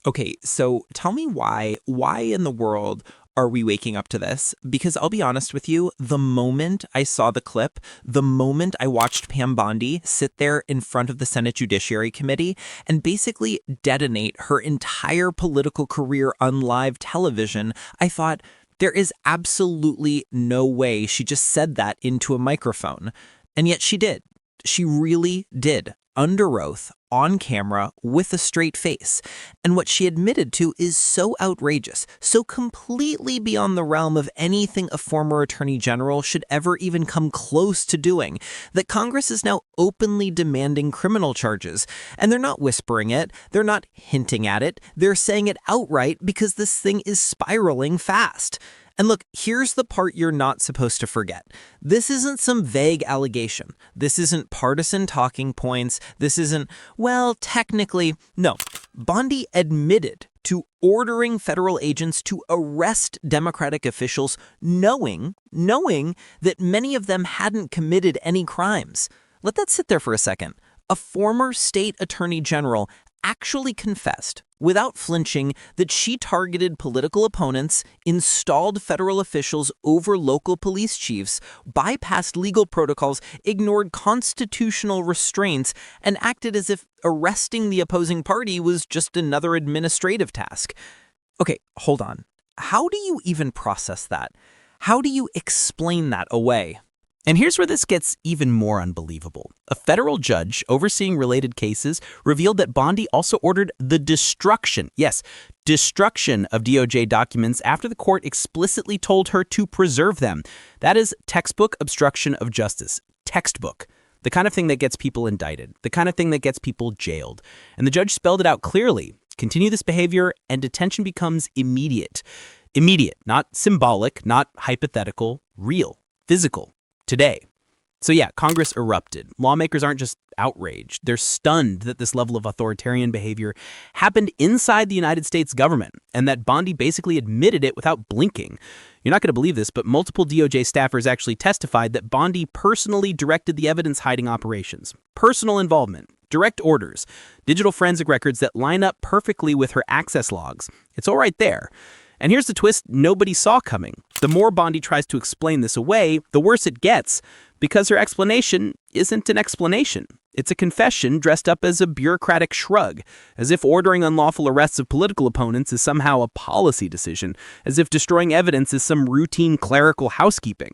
Okay, so tell me why. Why in the world are we waking up to this? Because I'll be honest with you, the moment I saw the clip, the moment I watched Pam Bondi sit there in front of the Senate Judiciary Committee and basically detonate her entire political career on live television, I thought, there is absolutely no way she just said that into a microphone. And yet she did. She really did, under oath, on camera, with a straight face. And what she admitted to is so outrageous, so completely beyond the realm of anything a former attorney general should ever even come close to doing, that Congress is now openly demanding criminal charges. And they're not whispering it, they're not hinting at it, they're saying it outright because this thing is spiraling fast. And look, here's the part you're not supposed to forget. This isn't some vague allegation. This isn't partisan talking points. This isn't, well, technically, no. Bondi admitted to ordering federal agents to arrest Democratic officials knowing that many of them hadn't committed any crimes. Let that sit there for a second. A former state attorney general actually confessed, without flinching, that she targeted political opponents, installed federal officials over local police chiefs, bypassed legal protocols, ignored constitutional restraints, and acted as if arresting the opposing party was just another administrative task. Okay, hold on. How do you even process that? How do you explain that away? And here's where this gets even more unbelievable. A federal judge overseeing related cases revealed that Bondi also ordered the destruction, yes, destruction of DOJ documents after the court explicitly told her to preserve them. That is textbook obstruction of justice. Textbook. The kind of thing that gets people indicted. The kind of thing that gets people jailed. And the judge spelled it out clearly. Continue this behavior and detention becomes immediate. Immediate, not symbolic, not hypothetical, real, physical. Today. So yeah, Congress erupted. Lawmakers aren't just outraged. They're stunned that this level of authoritarian behavior happened inside the United States government and that Bondi basically admitted it without blinking. You're not going to believe this, but multiple DOJ staffers actually testified that Bondi personally directed the evidence hiding operations. Personal involvement, direct orders, digital forensic records that line up perfectly with her access logs. It's all right there. And here's the twist nobody saw coming. The more Bondi tries to explain this away, the worse it gets, because her explanation isn't an explanation. It's a confession dressed up as a bureaucratic shrug, as if ordering unlawful arrests of political opponents is somehow a policy decision, as if destroying evidence is some routine clerical housekeeping.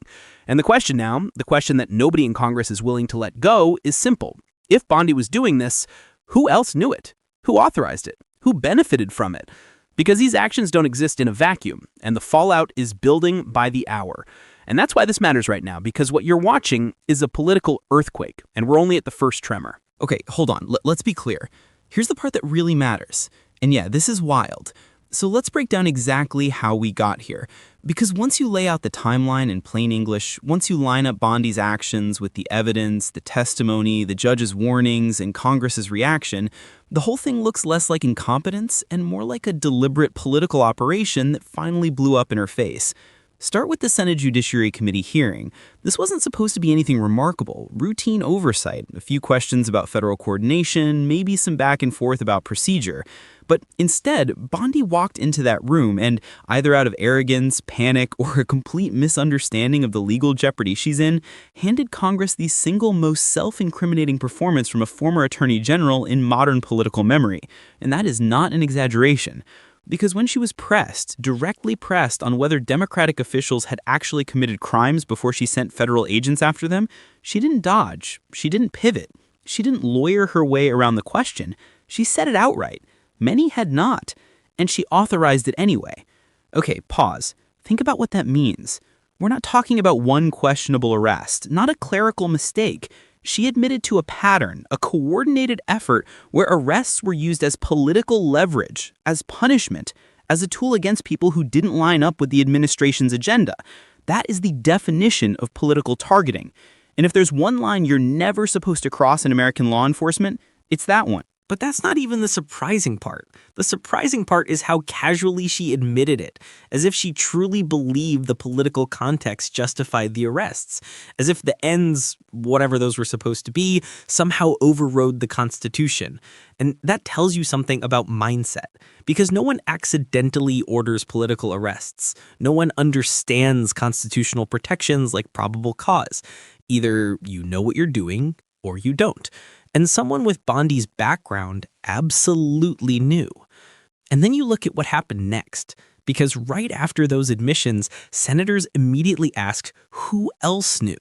And the question now, the question that nobody in Congress is willing to let go, is simple. If Bondi was doing this, who else knew it? Who authorized it? Who benefited from it? Because these actions don't exist in a vacuum, and the fallout is building by the hour. And that's why this matters right now, because what you're watching is a political earthquake, and we're only at the first tremor. Okay, hold on. Let's be clear. Here's the part that really matters. And yeah, this is wild. So let's break down exactly how we got here. Because once you lay out the timeline in plain English, once you line up Bondi's actions with the evidence, the testimony, the judge's warnings, and Congress's reaction, the whole thing looks less like incompetence and more like a deliberate political operation that finally blew up in her face. Start with the Senate Judiciary Committee hearing. This wasn't supposed to be anything remarkable. Routine oversight, a few questions about federal coordination, maybe some back and forth about procedure. But instead, Bondi walked into that room and, either out of arrogance, panic, or a complete misunderstanding of the legal jeopardy she's in, handed Congress the single most self-incriminating performance from a former attorney general in modern political memory. And that is not an exaggeration. Because when she was pressed, directly pressed on whether Democratic officials had actually committed crimes before she sent federal agents after them, she didn't dodge, she didn't pivot, she didn't lawyer her way around the question. She said it outright. Many had not, and she authorized it anyway. Okay, pause. Think about what that means. We're not talking about one questionable arrest, not a clerical mistake. She admitted to a pattern, a coordinated effort where arrests were used as political leverage, as punishment, as a tool against people who didn't line up with the administration's agenda. That is the definition of political targeting. And if there's one line you're never supposed to cross in American law enforcement, it's that one. But that's not even the surprising part. The surprising part is how casually she admitted it, as if she truly believed the political context justified the arrests, as if the ends, whatever those were supposed to be, somehow overrode the Constitution. And that tells you something about mindset, because no one accidentally orders political arrests. No one understands constitutional protections like probable cause. Either you know what you're doing or you don't. And someone with Bondi's background absolutely knew. And then you look at what happened next, because right after those admissions, senators immediately asked who else knew.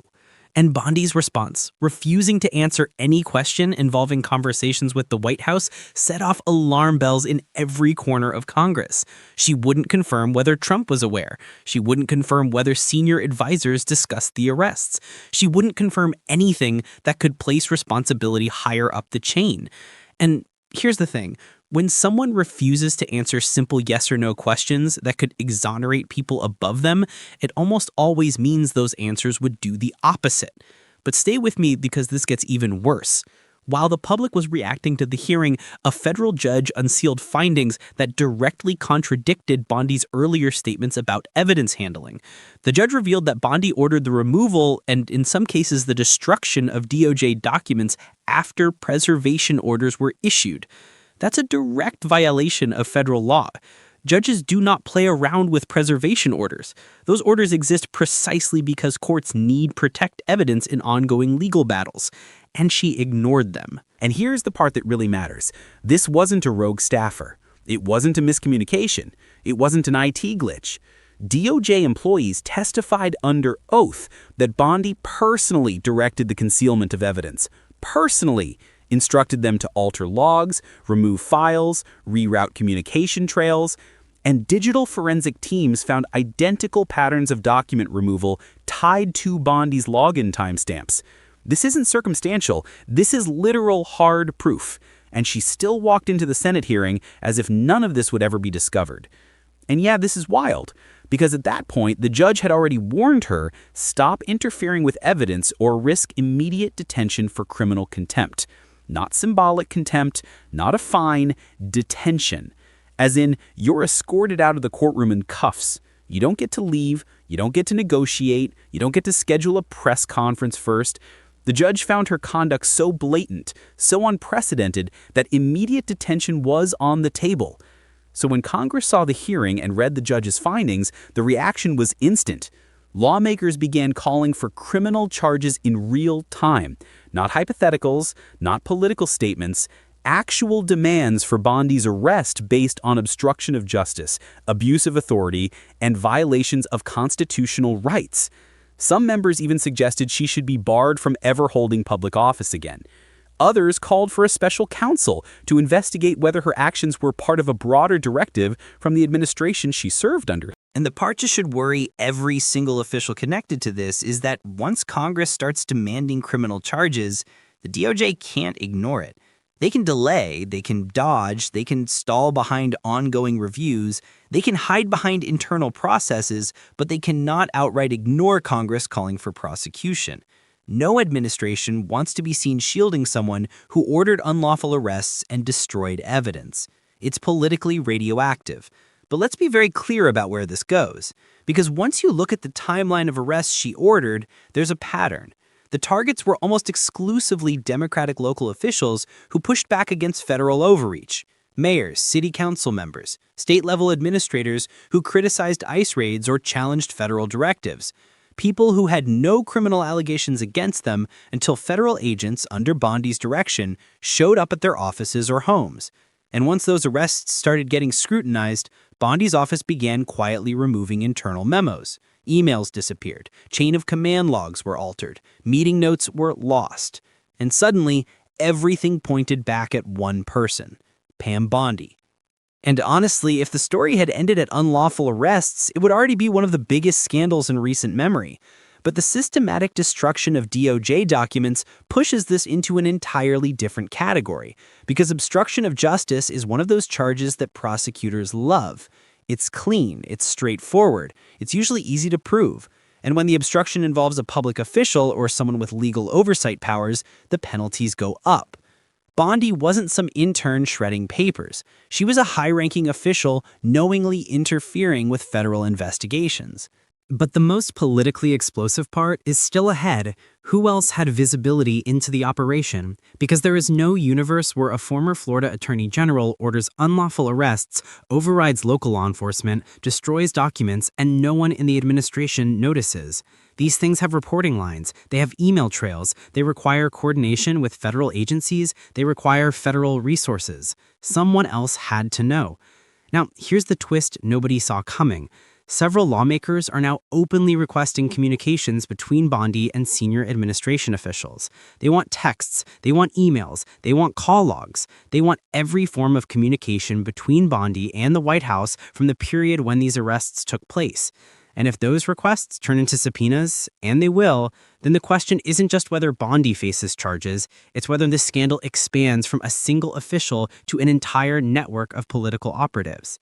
And Bondi's response, refusing to answer any question involving conversations with the White House, set off alarm bells in every corner of Congress. She wouldn't confirm whether Trump was aware. She wouldn't confirm whether senior advisors discussed the arrests. She wouldn't confirm anything that could place responsibility higher up the chain. And here's the thing. When someone refuses to answer simple yes or no questions that could exonerate people above them, it almost always means those answers would do the opposite. But stay with me because this gets even worse. While the public was reacting to the hearing, a federal judge unsealed findings that directly contradicted Bondi's earlier statements about evidence handling. The judge revealed that Bondi ordered the removal and, in some cases, the destruction of DOJ documents after preservation orders were issued. That's a direct violation of federal law. Judges do not play around with preservation orders. Those orders exist precisely because courts need protect evidence in ongoing legal battles. And she ignored them. And here's the part that really matters. This wasn't a rogue staffer. It wasn't a miscommunication. It wasn't an IT glitch. DOJ employees testified under oath that Bondi personally directed the concealment of evidence. Personally instructed them to alter logs, remove files, reroute communication trails, and digital forensic teams found identical patterns of document removal tied to Bondi's login timestamps. This isn't circumstantial, this is literal hard proof, and she still walked into the Senate hearing as if none of this would ever be discovered. And yeah, this is wild, because at that point, the judge had already warned her, stop interfering with evidence or risk immediate detention for criminal contempt. Not symbolic contempt, not a fine, detention. As in, you're escorted out of the courtroom in cuffs. You don't get to leave, you don't get to negotiate, you don't get to schedule a press conference first. The judge found her conduct so blatant, so unprecedented, that immediate detention was on the table. So when Congress saw the hearing and read the judge's findings, the reaction was instant. Lawmakers began calling for criminal charges in real time. Not hypotheticals, not political statements, actual demands for Bondi's arrest based on obstruction of justice, abuse of authority, and violations of constitutional rights. Some members even suggested she should be barred from ever holding public office again. Others called for a special counsel to investigate whether her actions were part of a broader directive from the administration she served under. And the part that should worry every single official connected to this is that once Congress starts demanding criminal charges, the DOJ can't ignore it. They can delay, they can dodge, they can stall behind ongoing reviews, they can hide behind internal processes, but they cannot outright ignore Congress calling for prosecution. No administration wants to be seen shielding someone who ordered unlawful arrests and destroyed evidence. It's politically radioactive. But let's be very clear about where this goes, because once you look at the timeline of arrests she ordered, there's a pattern. The targets were almost exclusively Democratic local officials who pushed back against federal overreach. Mayors, city council members, state-level administrators who criticized ICE raids or challenged federal directives. People who had no criminal allegations against them until federal agents under Bondi's direction showed up at their offices or homes. And once those arrests started getting scrutinized, Bondi's office began quietly removing internal memos. Emails disappeared, chain of command logs were altered, meeting notes were lost. And suddenly, everything pointed back at one person, Pam Bondi. And honestly, if the story had ended at unlawful arrests, it would already be one of the biggest scandals in recent memory. But the systematic destruction of DOJ documents pushes this into an entirely different category, because obstruction of justice is one of those charges that prosecutors love. It's clean, it's straightforward, it's usually easy to prove. And when the obstruction involves a public official or someone with legal oversight powers, the penalties go up. Bondi wasn't some intern shredding papers. She was a high-ranking official knowingly interfering with federal investigations. But the most politically explosive part is still ahead. Who else had visibility into the operation? Because there is no universe where a former Florida Attorney General orders unlawful arrests, overrides local law enforcement, destroys documents, and no one in the administration notices. These things have reporting lines, they have email trails, they require coordination with federal agencies, they require federal resources. Someone else had to know. Now, here's the twist nobody saw coming. Several lawmakers are now openly requesting communications between Bondi and senior administration officials. They want texts, they want emails, they want call logs. They want every form of communication between Bondi and the White House from the period when these arrests took place. And if those requests turn into subpoenas, and they will, then the question isn't just whether Bondi faces charges, it's whether this scandal expands from a single official to an entire network of political operatives.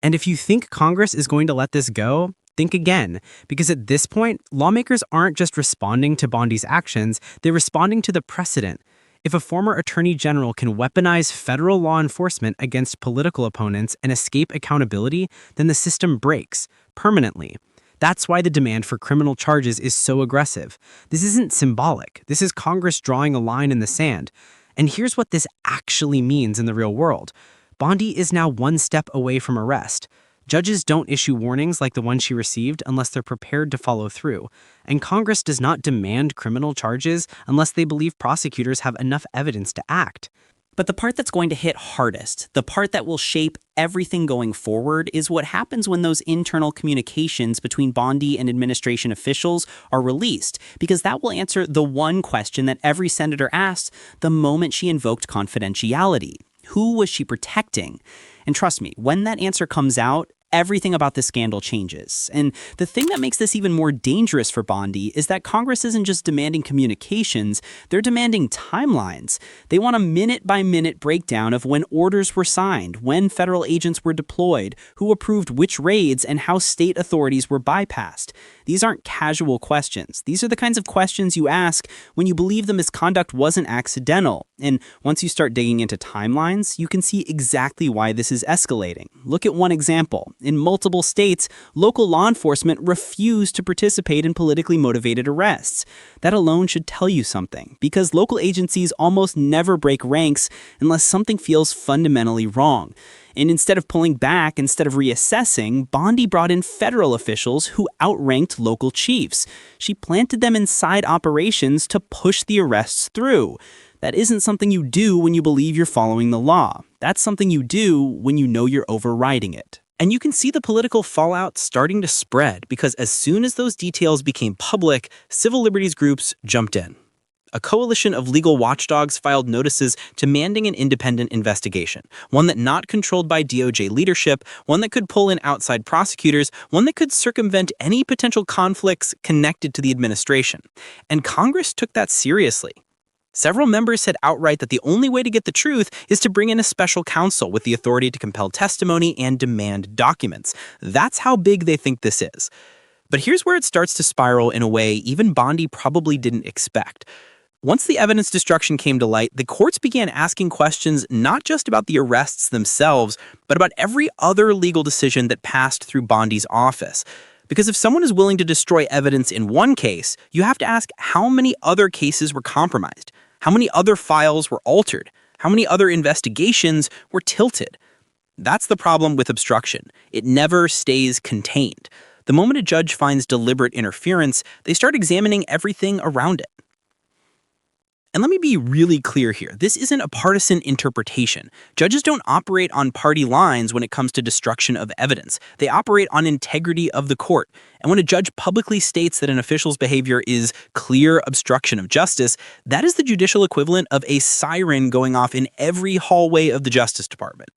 And if you think Congress is going to let this go, think again, because at this point, lawmakers aren't just responding to Bondi's actions, they're responding to the precedent. If a former attorney general can weaponize federal law enforcement against political opponents and escape accountability, then the system breaks permanently. That's why the demand for criminal charges is so aggressive. This isn't symbolic. This is Congress drawing a line in the sand. And here's what this actually means in the real world. Bondi is now one step away from arrest. Judges don't issue warnings like the one she received unless they're prepared to follow through. And Congress does not demand criminal charges unless they believe prosecutors have enough evidence to act. But the part that's going to hit hardest, the part that will shape everything going forward, is what happens when those internal communications between Bondi and administration officials are released, because that will answer the one question that every senator asked the moment she invoked confidentiality. Who was she protecting? And trust me, when that answer comes out, everything about this scandal changes. And the thing that makes this even more dangerous for Bondi is that Congress isn't just demanding communications, they're demanding timelines. They want a minute-by-minute breakdown of when orders were signed, when federal agents were deployed, who approved which raids, and how state authorities were bypassed. These aren't casual questions. These are the kinds of questions you ask when you believe the misconduct wasn't accidental. And once you start digging into timelines, you can see exactly why this is escalating. Look at one example. In multiple states, local law enforcement refused to participate in politically motivated arrests. That alone should tell you something, because local agencies almost never break ranks unless something feels fundamentally wrong. And instead of pulling back, instead of reassessing, Bondi brought in federal officials who outranked local chiefs. She planted them inside operations to push the arrests through. That isn't something you do when you believe you're following the law. That's something you do when you know you're overriding it. And you can see the political fallout starting to spread because as soon as those details became public, civil liberties groups jumped in. A coalition of legal watchdogs filed notices demanding an independent investigation, one that not controlled by DOJ leadership, one that could pull in outside prosecutors, one that could circumvent any potential conflicts connected to the administration. And Congress took that seriously. Several members said outright that the only way to get the truth is to bring in a special counsel with the authority to compel testimony and demand documents. That's how big they think this is. But here's where it starts to spiral in a way even Bondi probably didn't expect. Once the evidence destruction came to light, the courts began asking questions not just about the arrests themselves, but about every other legal decision that passed through Bondi's office. Because if someone is willing to destroy evidence in one case, you have to ask how many other cases were compromised, how many other files were altered, how many other investigations were tilted. That's the problem with obstruction. It never stays contained. The moment a judge finds deliberate interference, they start examining everything around it. And let me be really clear here. This isn't a partisan interpretation. Judges don't operate on party lines when it comes to destruction of evidence. They operate on integrity of the court. And when a judge publicly states that an official's behavior is clear obstruction of justice, that is the judicial equivalent of a siren going off in every hallway of the Justice Department.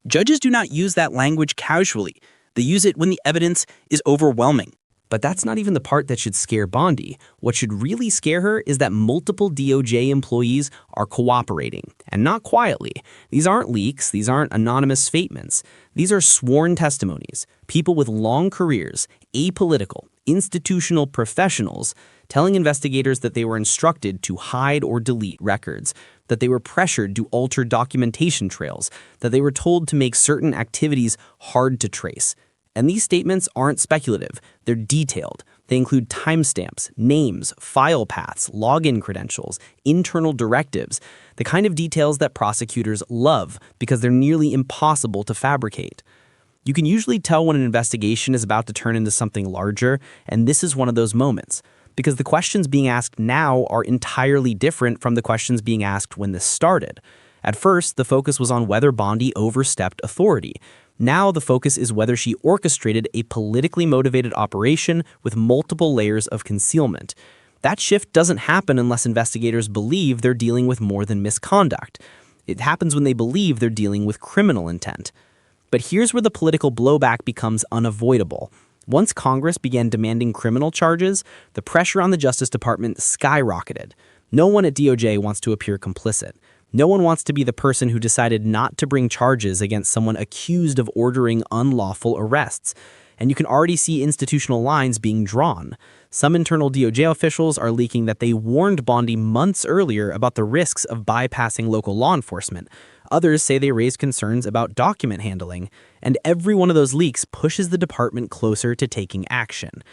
Judges do not use that language casually. They use it when the evidence is overwhelming. But that's not even the part that should scare Bondi. What should really scare her is that multiple DOJ employees are cooperating, and not quietly. These aren't leaks, these aren't anonymous statements. These are sworn testimonies, people with long careers, apolitical, institutional professionals telling investigators that they were instructed to hide or delete records, that they were pressured to alter documentation trails, that they were told to make certain activities hard to trace. And these statements aren't speculative, they're detailed. They include timestamps, names, file paths, login credentials, internal directives, the kind of details that prosecutors love because they're nearly impossible to fabricate. You can usually tell when an investigation is about to turn into something larger, and this is one of those moments, because the questions being asked now are entirely different from the questions being asked when this started. At first, the focus was on whether Bondi overstepped authority. Now the focus is whether she orchestrated a politically motivated operation with multiple layers of concealment. That shift doesn't happen unless investigators believe they're dealing with more than misconduct. It happens when they believe they're dealing with criminal intent. But here's where the political blowback becomes unavoidable. Once Congress began demanding criminal charges, the pressure on the Justice Department skyrocketed. No one at DOJ wants to appear complicit. No one wants to be the person who decided not to bring charges against someone accused of ordering unlawful arrests. And you can already see institutional lines being drawn. Some internal DOJ officials are leaking that they warned Bondi months earlier about the risks of bypassing local law enforcement. Others say they raised concerns about document handling. And every one of those leaks pushes the department closer to taking action.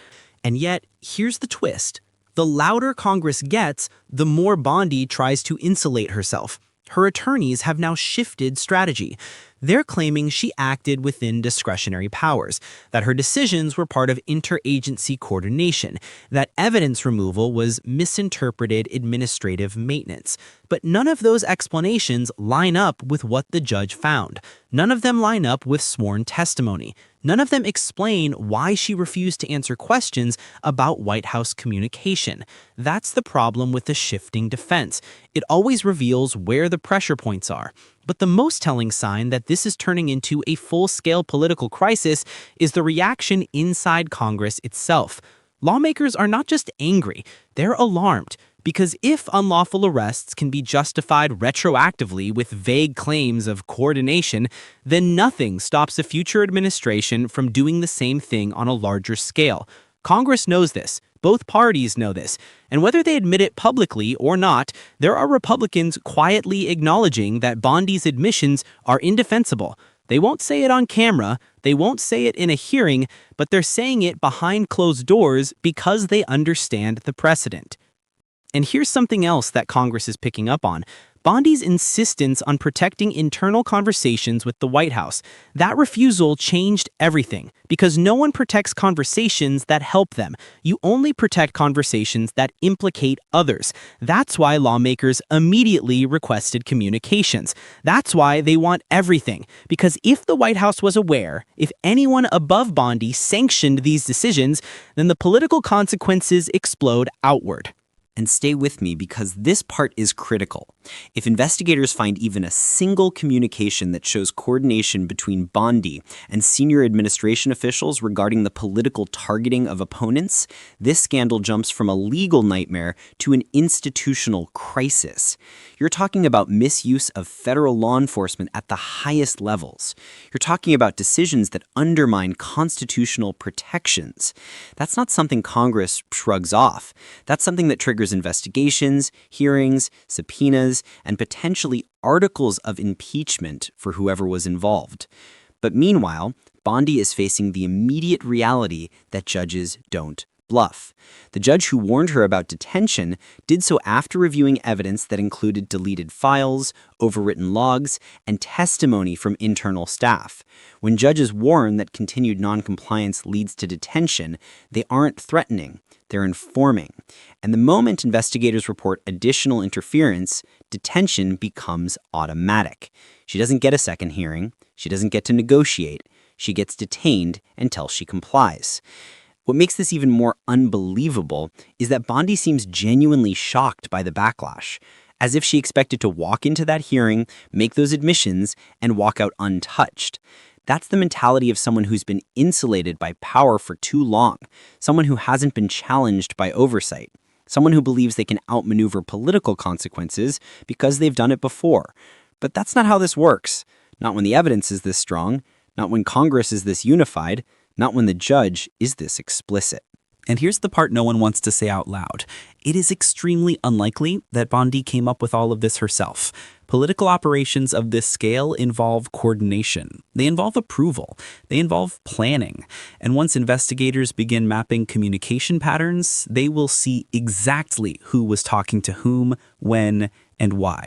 And yet, here's the twist. The louder Congress gets, the more Bondi tries to insulate herself. Her attorneys have now shifted strategy. They're claiming she acted within discretionary powers, that her decisions were part of interagency coordination, that evidence removal was misinterpreted administrative maintenance. But none of those explanations line up with what the judge found. None of them line up with sworn testimony. None of them explain why she refused to answer questions about White House communication. That's the problem with the shifting defense. It always reveals where the pressure points are. But the most telling sign that this is turning into a full-scale political crisis is the reaction inside Congress itself. Lawmakers are not just angry, they're alarmed. Because if unlawful arrests can be justified retroactively with vague claims of coordination, then nothing stops a future administration from doing the same thing on a larger scale. Congress knows this. Both parties know this. And whether they admit it publicly or not, there are Republicans quietly acknowledging that Bondi's admissions are indefensible. They won't say it on camera, they won't say it in a hearing, but they're saying it behind closed doors because they understand the precedent. And here's something else that Congress is picking up on. Bondi's insistence on protecting internal conversations with the White House. That refusal changed everything, because no one protects conversations that help them. You only protect conversations that implicate others. That's why lawmakers immediately requested communications. That's why they want everything, because if the White House was aware, if anyone above Bondi sanctioned these decisions, then the political consequences explode outward. And stay with me because this part is critical. If investigators find even a single communication that shows coordination between Bondi and senior administration officials regarding the political targeting of opponents, this scandal jumps from a legal nightmare to an institutional crisis. You're talking about misuse of federal law enforcement at the highest levels. You're talking about decisions that undermine constitutional protections. That's not something Congress shrugs off. That's something that triggers investigations, hearings, subpoenas, and potentially articles of impeachment for whoever was involved. But meanwhile, Bondi is facing the immediate reality that judges don't bluff. The judge who warned her about detention did so after reviewing evidence that included deleted files, overwritten logs, and testimony from internal staff. When judges warn that continued noncompliance leads to detention, they aren't threatening, they're informing. And the moment investigators report additional interference, detention becomes automatic. She doesn't get a second hearing, she doesn't get to negotiate, she gets detained until she complies. What makes this even more unbelievable is that Bondi seems genuinely shocked by the backlash, as if she expected to walk into that hearing, make those admissions, and walk out untouched. That's the mentality of someone who's been insulated by power for too long, someone who hasn't been challenged by oversight, someone who believes they can outmaneuver political consequences because they've done it before. But that's not how this works. Not when the evidence is this strong, not when Congress is this unified, not when the judge is this explicit. And here's the part no one wants to say out loud. It is extremely unlikely that Bondi came up with all of this herself. Political operations of this scale involve coordination. They involve approval. They involve planning. And once investigators begin mapping communication patterns, they will see exactly who was talking to whom, when, and why.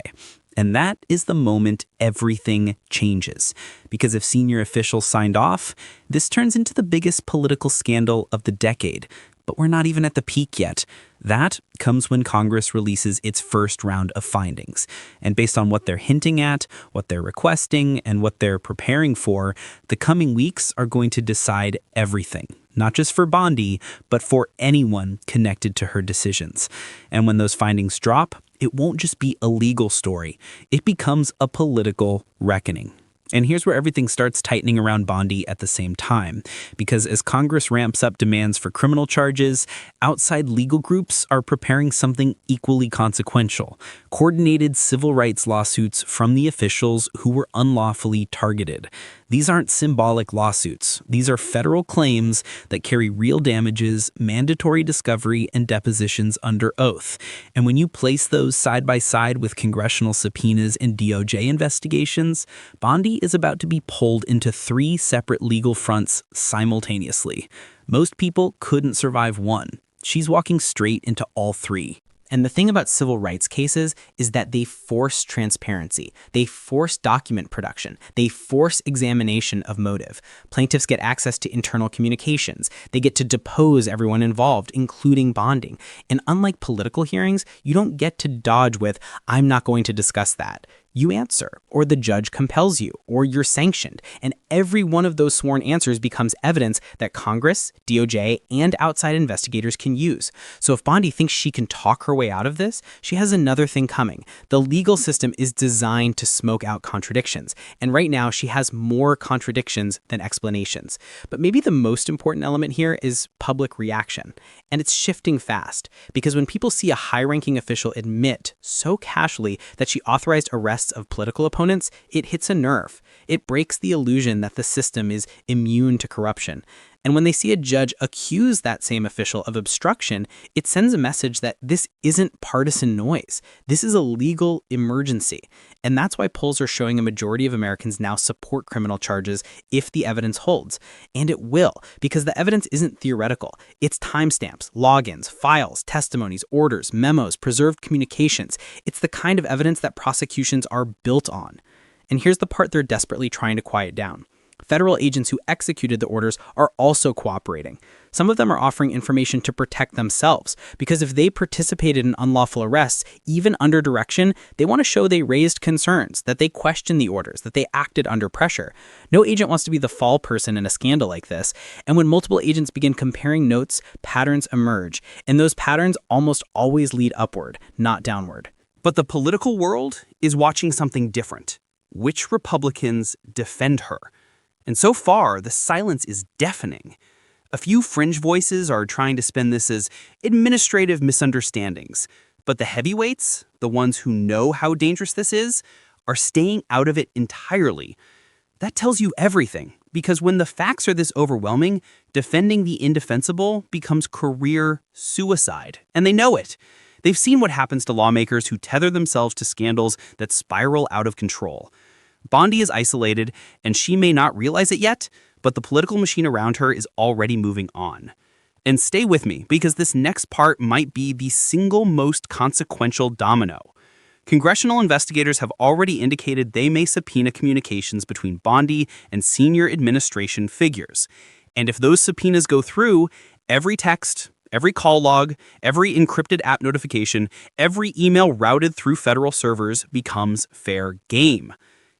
And that is the moment everything changes. Because if senior officials signed off, this turns into the biggest political scandal of the decade. But we're not even at the peak yet. That comes when Congress releases its first round of findings. And based on what they're hinting at, what they're requesting, and what they're preparing for, the coming weeks are going to decide everything. Not just for Bondi, but for anyone connected to her decisions. And when those findings drop, it won't just be a legal story. It becomes a political reckoning. And here's where everything starts tightening around Bondi at the same time. Because as Congress ramps up demands for criminal charges, outside legal groups are preparing something equally consequential: coordinated civil rights lawsuits from the officials who were unlawfully targeted. These aren't symbolic lawsuits. These are federal claims that carry real damages, mandatory discovery, and depositions under oath. And when you place those side by side with congressional subpoenas and DOJ investigations, Bondi is about to be pulled into 3 separate legal fronts simultaneously. Most people couldn't survive one. She's walking straight into all 3. And the thing about civil rights cases is that they force transparency. They force document production. They force examination of motive. Plaintiffs get access to internal communications. They get to depose everyone involved, including Bondi. And unlike political hearings, you don't get to dodge with, "I'm not going to discuss that." You answer, or the judge compels you, or you're sanctioned. And every one of those sworn answers becomes evidence that Congress, DOJ, and outside investigators can use. So if Bondi thinks she can talk her way out of this, she has another thing coming. The legal system is designed to smoke out contradictions. And right now, she has more contradictions than explanations. But maybe the most important element here is public reaction. And it's shifting fast. Because when people see a high-ranking official admit so casually that she authorized arrests of political opponents, it hits a nerve. It breaks the illusion that the system is immune to corruption. And when they see a judge accuse that same official of obstruction, it sends a message that this isn't partisan noise. This is a legal emergency. And that's why polls are showing a majority of Americans now support criminal charges if the evidence holds. And it will, because the evidence isn't theoretical. It's timestamps, logins, files, testimonies, orders, memos, preserved communications. It's the kind of evidence that prosecutions are built on. And here's the part they're desperately trying to quiet down. Federal agents who executed the orders are also cooperating. Some of them are offering information to protect themselves, because if they participated in unlawful arrests, even under direction, they want to show they raised concerns, that they questioned the orders, that they acted under pressure. No agent wants to be the fall person in a scandal like this. And when multiple agents begin comparing notes, patterns emerge. And those patterns almost always lead upward, not downward. But the political world is watching something different. Which Republicans defend her? And so far, the silence is deafening. A few fringe voices are trying to spin this as administrative misunderstandings. But the heavyweights, the ones who know how dangerous this is, are staying out of it entirely. That tells you everything, because when the facts are this overwhelming, defending the indefensible becomes career suicide. And they know it. They've seen what happens to lawmakers who tether themselves to scandals that spiral out of control. Bondi is isolated, and she may not realize it yet, but the political machine around her is already moving on. And stay with me, because this next part might be the single most consequential domino. Congressional investigators have already indicated they may subpoena communications between Bondi and senior administration figures. And if those subpoenas go through, every text, every call log, every encrypted app notification, every email routed through federal servers becomes fair game.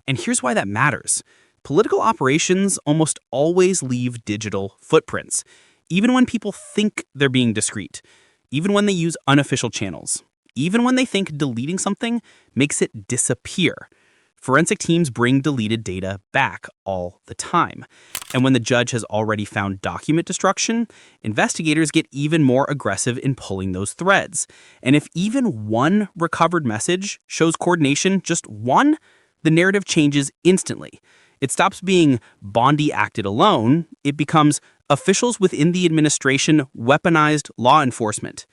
And here's why that matters. Political operations almost always leave digital footprints, even when people think they're being discreet, even when they use unofficial channels, even when they think deleting something makes it disappear. Forensic teams bring deleted data back all the time. And when the judge has already found document destruction, investigators get even more aggressive in pulling those threads. And if even one recovered message shows coordination, just one, the narrative changes instantly. It stops being Bondi acted alone. It becomes officials within the administration weaponized law enforcement.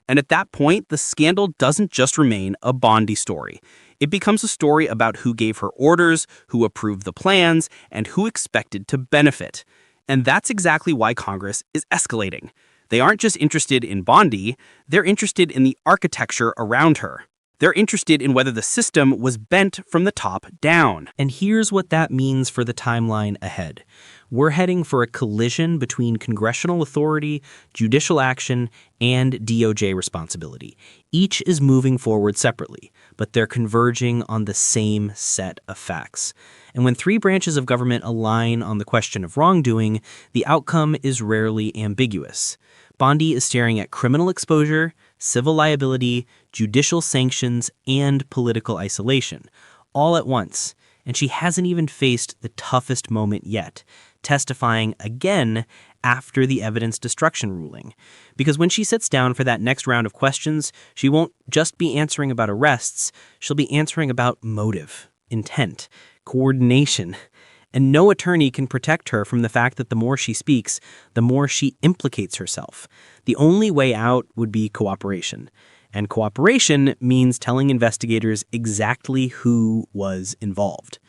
And at that point, the scandal doesn't just remain a Bondi story. It becomes a story about who gave her orders, who approved the plans, and who expected to benefit. And that's exactly why Congress is escalating. They aren't just interested in Bondi, they're interested in the architecture around her. They're interested in whether the system was bent from the top down. And here's what that means for the timeline ahead. We're heading for a collision between congressional authority, judicial action, and DOJ responsibility. Each is moving forward separately, but they're converging on the same set of facts. And when three branches of government align on the question of wrongdoing, the outcome is rarely ambiguous. Bondi is staring at criminal exposure, civil liability, judicial sanctions, and political isolation, all at once. And she hasn't even faced the toughest moment yet, testifying again after the evidence destruction ruling. Because when she sits down for that next round of questions, she won't just be answering about arrests, she'll be answering about motive, intent, coordination. And no attorney can protect her from the fact that the more she speaks, the more she implicates herself. The only way out would be cooperation. And cooperation means telling investigators exactly who was involved.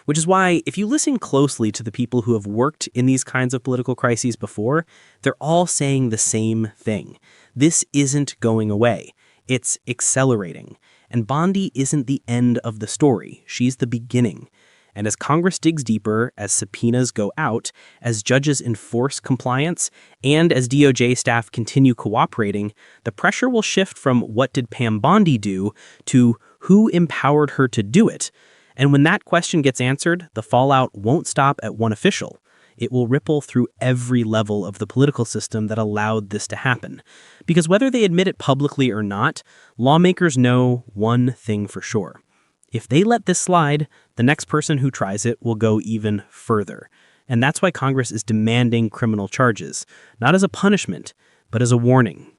Which is why, if you listen closely to the people who have worked in these kinds of political crises before, they're all saying the same thing. This isn't going away. It's accelerating. And Bondi isn't the end of the story. She's the beginning. And as Congress digs deeper, as subpoenas go out, as judges enforce compliance, and as DOJ staff continue cooperating, the pressure will shift from what did Pam Bondi do to who empowered her to do it. And when that question gets answered, the fallout won't stop at one official. It will ripple through every level of the political system that allowed this to happen. Because whether they admit it publicly or not, lawmakers know one thing for sure. If they let this slide, the next person who tries it will go even further. And that's why Congress is demanding criminal charges, not as a punishment, but as a warning.